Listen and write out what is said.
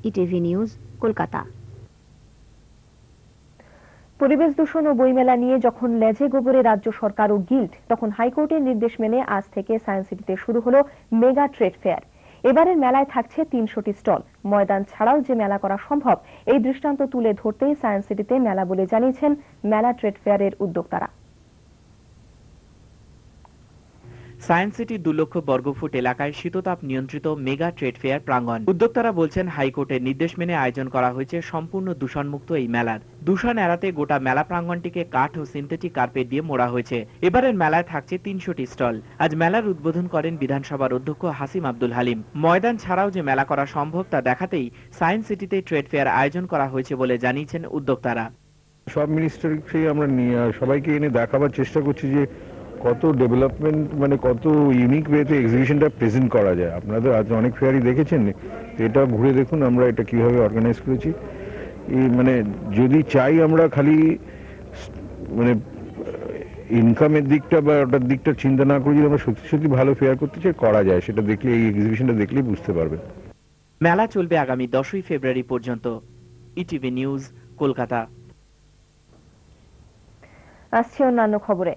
ETV news, Kolkata. পরিবেশ দূষণ ও বইমেলা নিয়ে যখন লেজে গোবরে রাজ্য সরকার ও গিল্ড, তখন হাইকোর্টের নির্দেশ মেনে আজ থেকে সায়েন্স সিটিতে শুরু হলো মেগা ট্রেড ফেয়ার। এবারের মেলায় থাকছে ৩০০টি স্টল। ময়দান ছাড়াও যে মেলা করা সম্ভব, এই দৃষ্টান্ত তুলে ধরতেই সায়েন্স সিটিতে মেলা বলে জানিয়েছেন মেলা ট্রেড ফেয়ারের উদ্যোক্তারা। সায়েন্স সিটি ২ লক্ষ বর্গফুট এলাকায় শীততাপ নিয়ন্ত্রিত মেগা ট্রেড ফেয়ার প্রাঙ্গণ। উদ্যোক্তারা বলছেন, হাইকোর্টের নির্দেশ মেনে আয়োজন করা হয়েছে সম্পূর্ণ দূষণমুক্ত এই মেলার। দূষণ এড়াতে গোটা মেলা প্রাঙ্গণটিকে কাঠ ও সিনথেটিক কার্পেট দিয়ে মোড়া হয়েছে। এবারের মেলায় থাকছে ৩০০টি স্টল। আজ মেলার উদ্বোধন করেন বিধানসভার অধ্যক্ষ হাসিম আব্দুল হালিম। ময়দান ছাড়াও যে মেলা করা সম্ভব তা দেখাতেই সায়েন্স সিটিতে ট্রেড ফেয়ার আয়োজন করা হয়েছে বলে জানিয়েছেন উদ্যোক্তারা। সব মিনিস্টারকে আমরা নিয়ে সবাইকে এনে দেখাবার চেষ্টা করছি যে কত ডেভেলপমেন্ট, মানে কত ইউনিক ওয়েতে এক্সিবিশনটা প্রেজেন্ট করা যায়। আপনাদের আজ অনেক ফেয়ারই দেখেছেন, এটা ঘুরে দেখুন আমরা এটা কিভাবে অর্গানাইজ করেছি। মানে যদি চাই আমরা খালি মানে ইনকামের দিকটা বা ওটার দিকটা চিন্তা না করে যদি আমরা সত্যি সত্যি ভালো ফেয়ার করতে চাই, করা যায়। সেটা দেখলে, এই এক্সিবিশনটা দেখলেই বুঝতে পারবেন। মেলা চলবে আগামী 10ই ফেব্রুয়ারি পর্যন্ত। ETV news, Kolkata. আসছে অন্যান্য খবরে।